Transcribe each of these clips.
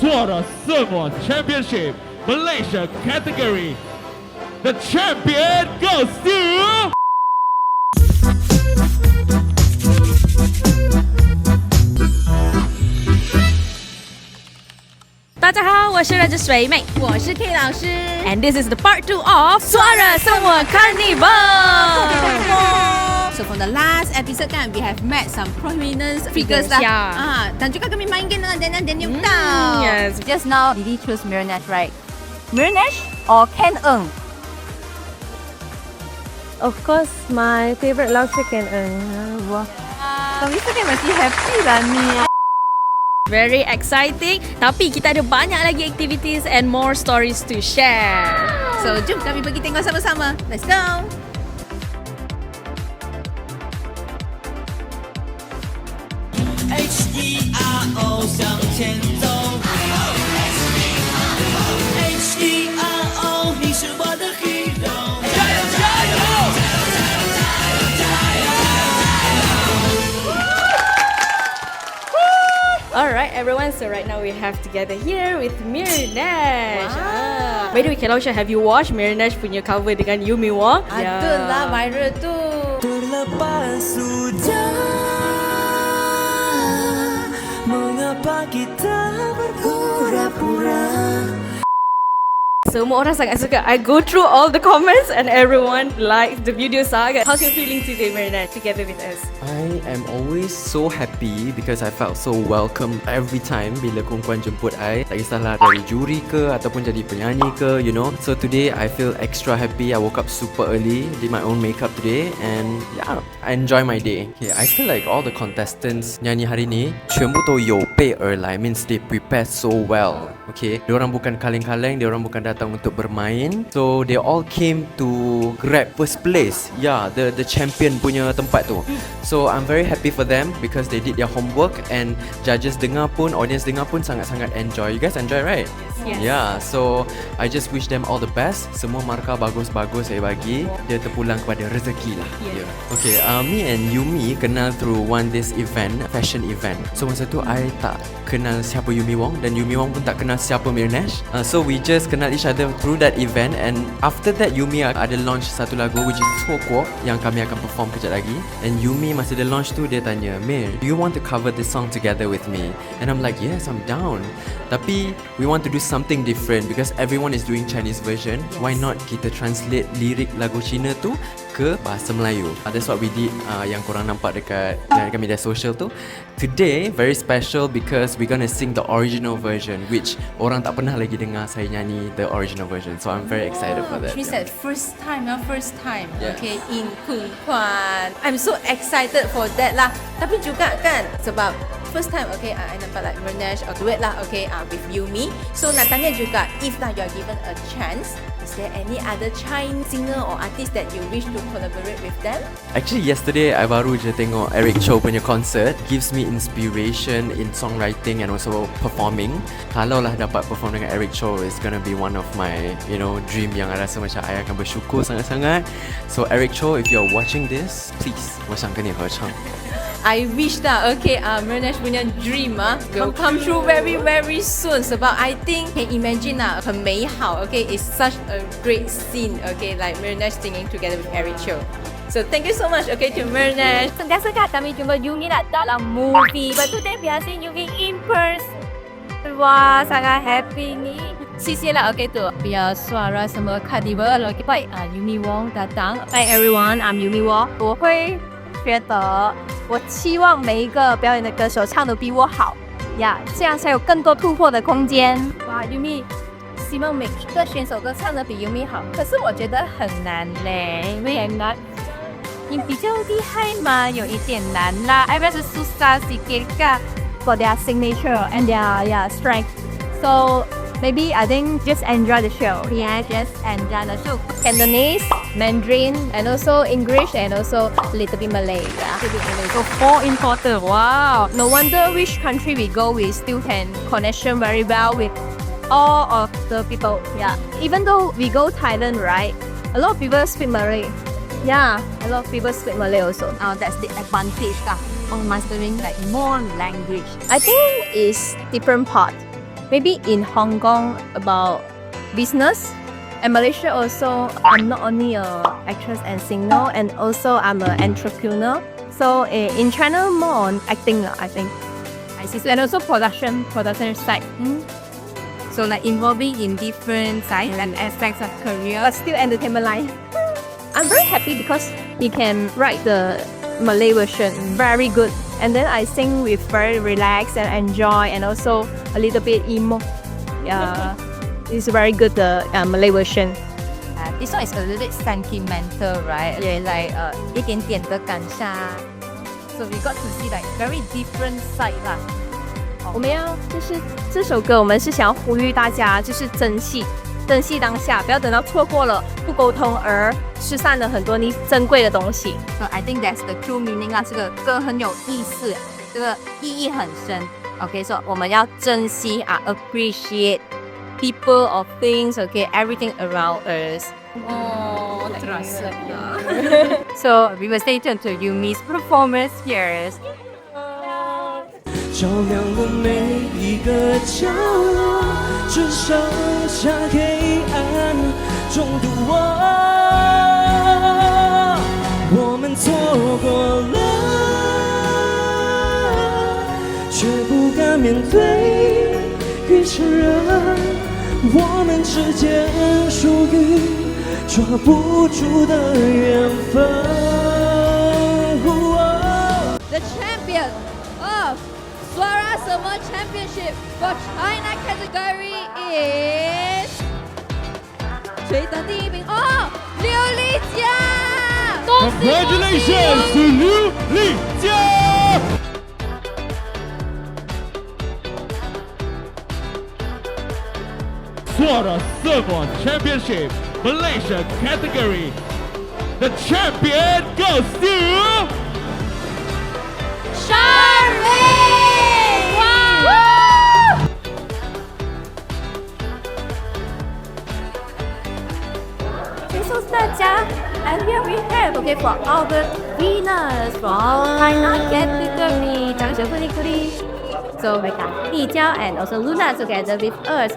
Suara Semua Championship Malaysia category. The champion goes to... 大家好，我是热之水妹，我是 K 老师 and this is the part 2 of Suara Semua Carnival. So from the last episode kan, we have met some prominent figures lah. Yeah. Dan juga kami main game dengan Diana Danielle tau. Yes. Just now, Didi choose Meer Nash, right? Meer Nash or Ken Ng? Of course, my favourite laugh Ken Ng. Wah. Kami kan masih happy lah ni. Very exciting. Tapi kita ada banyak lagi activities and more stories to share. So jom kami pergi tengok sama-sama. Let's go. H-E-R-O 向前走 H-E-R-O 你是我的 hero 加油加油 Alright everyone, so right now we have together here with Meer Nash. By the way, Kelausha, have you watched Meer Nash punya cover dengan Yumi Wong? Ada lah viral tu. Terlepas sudah mengapa kita berpura-pura. Semua orang sangat suka. I go through all the comments and everyone likes the video sangat. How's your feeling today, Meer Nash, together with us? I am always so happy because I felt so welcome every time bila kawan-kawan jemput I. Tak kisahlah dari juri ke ataupun jadi penyanyi ke, you know. So today I feel extra happy. I woke up super early, did my own makeup today, and yeah, I enjoy my day. Okay, I feel like all the contestants nyanyi hari ni 全部都有备而来 means they prepare so well. Okay, diorang bukan kaleng-kaleng, diorang bukan datang untuk bermain. So they all came to grab first place. Yeah, the champion punya tempat tu. So I'm very happy for them because they did their homework and judges dengar pun, audience dengar pun sangat-sangat enjoy. You guys enjoy, right? Yes. Yeah, so I just wish them all the best. Semua markah bagus-bagus saya bagi. Dia terpulang kepada rezeki lah. Yeah. Okay, me and Yumi kenal through this event, fashion event. So masa tu I tak kenal siapa Yumi Wong dan Yumi Wong pun tak kenal siapa Meer Nash. So we just kenal each other through that event, and after that Yumi ada launch satu lagu which is Tengok yang kami akan perform kejap lagi. And Yumi masa dia launch tu dia tanya, Meer, do you want to cover this song together with me? And I'm like, yes, I'm down. Tapi we want to do something different because everyone is doing Chinese version. Yes. Why not kita translate lirik lagu Cina tu ke bahasa Melayu? That's what we did, yang korang nampak dekat media sosial tu. Today very special because we're gonna sing the original version, which orang tak pernah lagi dengar saya nyanyi the original version. So I'm very excited for that. She said first time. Yeah. Okay, in Khun Kwan. I'm so excited for that lah. Tapi juga kan sebab first time, okay, I nampak like Meer Nash or duet lah, okay, with Yumi. So nak tanya juga, if you are given a chance, is there any other Chinese singer or artist that you wish to collaborate with them? Actually yesterday I baru je tengok Eric Chou punya concert. Gives me inspiration in songwriting and also performing. Kalau lah dapat perform dengan Eric Chou, is gonna be one of my, you know, dream yang I rasa macam I akan bersyukur sangat-sangat. So Eric Chou, if you're watching this, please 我想跟你合唱。 I wish that, okay, Meer Nash punya dream will come true very very soon. Sebab I think, can imagine 很美好, okay, it's such a great scene, okay, like Meer Nash singing together with Eric Chou. So thank you so much, okay, to Meer Nash. Sentiasa kan kami jumpa Yumi nak dalam movie. But today we are seeing Yumi in person. Wah, sangat happy ni. 谢谢啦 ，OK tu. Biar Suara Semua Carnival, okay, baik, Yumi Wong datang. Hi everyone, I'm Yumi Wong. 我会觉得，我期望每一个表演的歌手唱得比我好呀，这样才有更多突破的空间。哇，Yumi，希望每一个选手都唱得比 Yumi 好，可是我觉得很难嘞，因为很难。你比较厉害嘛，有一点难啦。I rasa susah sikit kah for their signature and their strength. So maybe I think just enjoy the show. Yeah, just enjoy the show. Cantonese, Mandarin, and also English, and also a little bit Malay. Yeah. So 4 in total. Wow. No wonder which country we go, we still can connection very well with all of the people. Yeah. Even though we go Thailand, right? A lot of people speak Malay. Yeah, a lot of people speak Malay also. That's the advantage of mastering like more language. I think it's different part. maybe in Hong Kong about business. And Malaysia also, I'm not only a actress and singer, and also I'm an entrepreneur. So in China, more on acting, I think. I see. And also production side. So like involving in different sides and aspects of career, but still entertainment line. I'm very happy because he can write the Malay version very good. And then I sing with very relaxed and enjoy, and also a little bit emo. Yeah. It's very good, the Malay version. This one is a little bit sentimental, right? Yeah, like 一点点的感伤。So we got to see like very different side 啦。我们要就是这首歌，我们是想要呼吁大家，就是珍惜当下，不要等到错过了不沟通而失散了很多你珍贵的东西。So I think that's the true meaning 啊，这个歌很有意思，这个意义很深。Okay, so 我们要珍惜啊 ，appreciate people or things, okay, everything around us. Oh, terasa. So we will stay tuned to Yumi's performance here. 照亮了每一个角落，只剩下黑暗中度过。我们错过了，却不敢面对与承认，我们之间属于抓不住的缘分。The champion of Suara Semua Championship for China category is 谁当第一名？哦，刘丽佳，恭喜 Congratulations to Liu Li Jia! Suara Semua Championship Malaysia category. The champion goes to And here we have, okay, for our winners from China category, 掌声鼓励鼓励。So we got Li Jiao and also Luna together with us.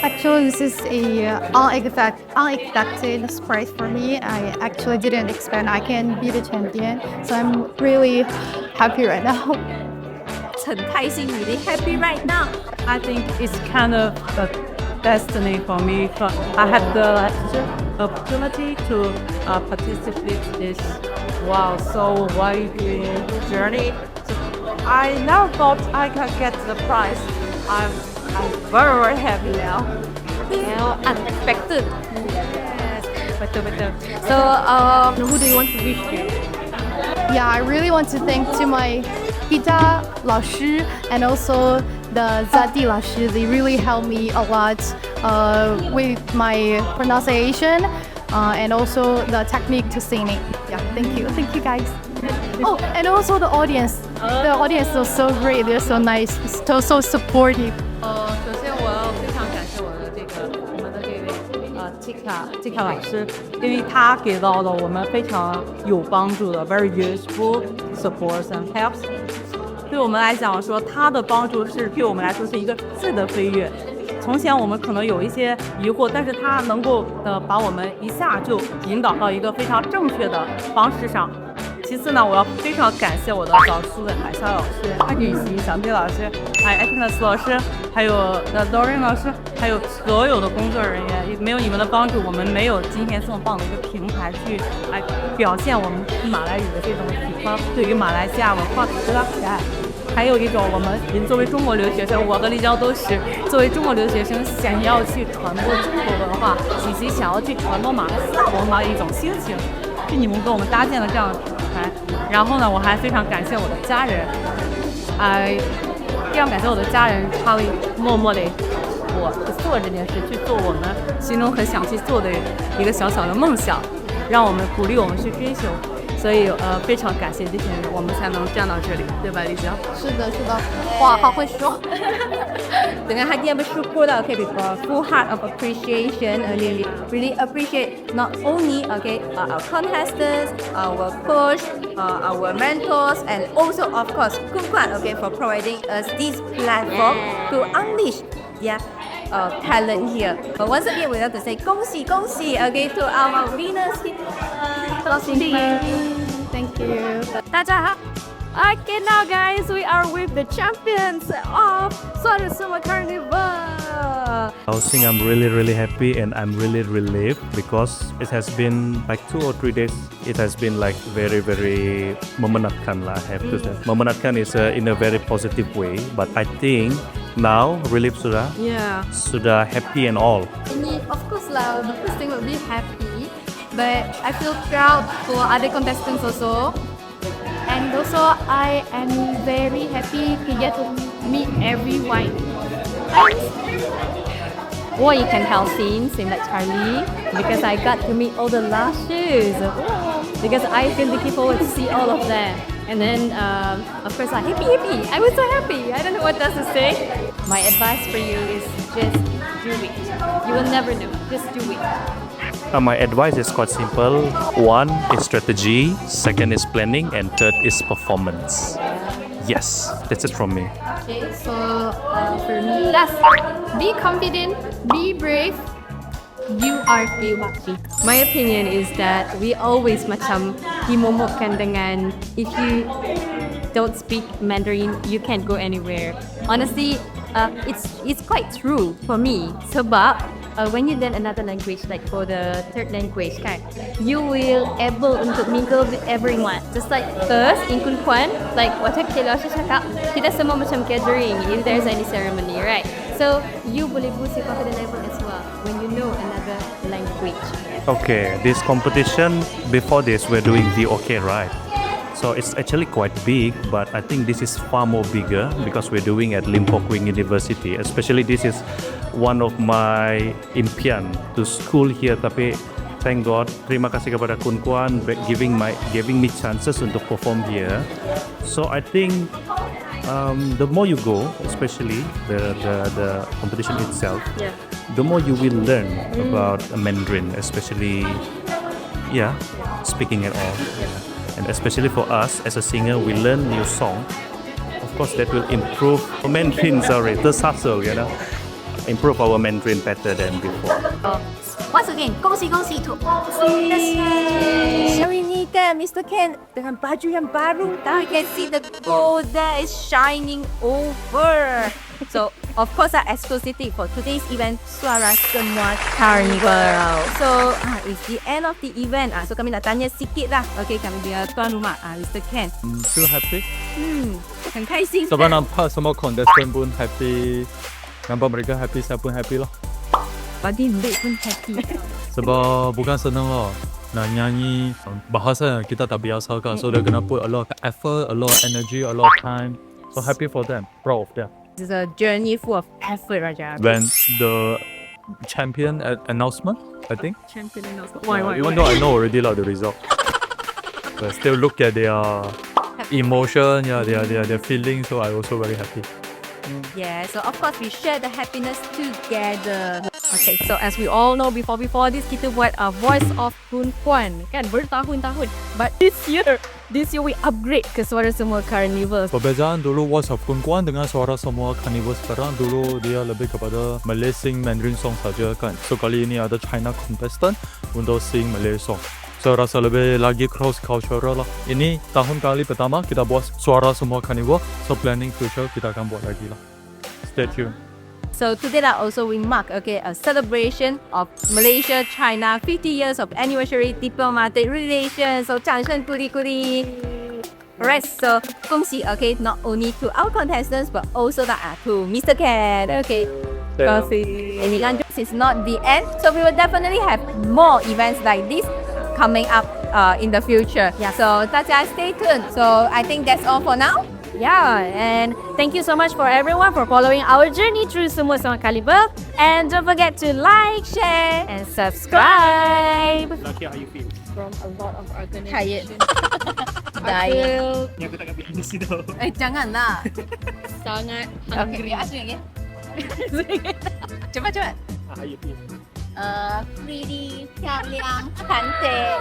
Actually, this is a unexpected surprise for me. I actually didn't expect I can be the champion, so I'm really happy right now. 很开心 really happy right now. I think it's kind of a destiny for me. I had the opportunity to participate in this so wide journey. So I never thought I could get the prize. I'm very, very happy now. Yeah, unexpected. Yes, betul. So who do you want to wish to? Yeah, I really want to thank to my guitar 老师 and also the Zadi 老师. They really helped me a lot with my pronunciation and also the technique to singing. Yeah, thank you guys. Oh, and also the audience. The audience was so great. They're so nice, so supportive. 首先我要非常感谢我们的这位Tika 老师，因为他给到了我们非常有帮助的 very useful supports and helps。对我们来讲说，他的帮助是对我们来说是一个质的飞跃。从前我们可能有一些疑惑，但是他能够把我们一下就引导到一个非常正确的方式上。其次呢，我要非常感谢我的导师海潇老师、韩雨琪、小弟老师，还有 Agnes 老师，还有Doreen 老师，还有所有的工作人员。没有你们的帮助，我们没有今天这么棒的一个平台去来表现我们马来语的这种喜欢，对于马来西亚文化的喜爱。还有一种，我们作为中国留学生，我和丽娇都是作为中国留学生，想要去传播中国文化，以及想要去传播马来西亚文化的一种心情。是你们给我们搭建了这样的平台，然后呢，我还非常感谢我的家人，非常感谢我的家人，他会默默的我去做这件事，去做我们心中很想去做的一个小小的梦想，让我们鼓励我们去追求。所以非常感谢这些人，我们才能站到这里，对吧，丽娇？是的，哇，好会说。Dengan hati yang bersyukur lah, okay, with a full heart of appreciation, really appreciate not only our contestants, our coach, our mentors, and also of course Kun Kuan, for providing us this platform to unleash their talent here. But once again, we have to say 恭喜恭喜 okay to our winners here. 恭喜你 Thank you. 大家好。Okay, now guys, we are with the champions of Suara Semua Carnival. I think I'm really happy and I'm really relieved because it has been like 2 or 3 days. It has been like very memenatkan lah. I have to say. Memenatkan is in a very positive way, but I think now relief sudah. Yeah. Sudah happy and all. Of course lah, the first thing will be happy, but I feel proud for other contestants also. And also, I am very happy to get to meet everyone. Well, you can help same like Charlie, because I got to meet all the lashes. Because I've been looking forward to see all of them. And then, of course, I'm happy. I was so happy. I don't know what else to say. My advice for you is just do it. You will never know. Just do it. My advice is quite simple. 1 is strategy, 2nd is planning, and 3rd is performance. Yes, that's it from me. Okay, so for me, last, be confident, be brave. You are lucky. My opinion is that we always macam dimomokkan dengan if you don't speak Mandarin, you can't go anywhere. Honestly, it's quite true for me. Sebab when you learn another language, like for the 3rd language, kan, you will able untuk mingle with everyone. Just like us in Kun Kwan, like what Kela cakap, kita semua macam gathering if there's any ceremony, right? So you boleh boost your confidence level as well when you know another language. Okay, this competition, before this we're doing VOK, right? So it's actually quite big, but I think this is far more bigger because we're doing at Lim Kok Wing University. Especially this is one of my impian to school here. Tapi thank God, terima kasih kepada Kun Kwan giving me chances untuk perform here. So I think the more you go, especially the competition itself, the more you will learn about Mandarin, especially speaking it all. And especially for us as a singer, we learn new song. Of course, that will improve Mandarin. Improve our Mandarin better than before. Once again, 恭喜恭喜 to all. Hari ni kan, Mr. Ken dengan baju yang baru. You can see the gold that is shining over. So, of course, exclusivity for today's event, Suara Semua Carnival. So, it's the end of the event. So, kami nak tanya sikit lah. Okay, kami punya tuan rumah, Mr. Ken. Feel happy. 很开心。 Sebab nampak semua contestant pun happy. Nampak mereka happy, saya pun happy lah. Body leg pun happy. Sebab bukan senang lah. Nak nyanyi bahasa yang kita tak biasa kan. So, dia kena put a lot of effort, a lot of energy, a lot of time. So, happy for them. Proud of them. It's a journey full of effort, Raja. When the champion announcement, I think. Champion announcement. Even though I know already the result, but still look at their emotion, their feelings. So I also very happy. Yeah, so of course we share the happiness together. Okay, so as we all know, before this kita buat a voice of Kun Kwan kan bertahun-tahun. But this year we upgrade ke Suara Semua Carnival. Perbezaan dulu voice of Kun Kwan dengan Suara Semua Carnival sekarang, dulu dia lebih kepada Malay sing Mandarin song saja kan. So kali ini ada China contestant untuk sing Malay song. So rasa lebih lagi cross cultural lah. Ini tahun kali pertama kita buat Suara Semua Carnival. So planning future kita akan buat lagi lah. Stay tuned. So today also we mark a celebration of Malaysia-China 50 years of anniversary diplomatic relations. So 掌声鼓励。Alright, so 恭喜 not only to our contestants but also to Mr. Ken. Okay. Ini kan this is not the end. So we will definitely have more events like this coming up in the future. Yeah. So 大家 stay tuned. So I think that's all for now. Yeah, and thank you so much for everyone for following our journey through Semua Carnival. And don't forget to like, share, and subscribe. Lucky, how you feel? From a lot of organization. Tired. Dying. Ni aku tak akan bikin di sini tau. Janganlah. Sangat Okay, hungry. ask me again. Cepat. How you feel? Pretty, 漂亮, cantik.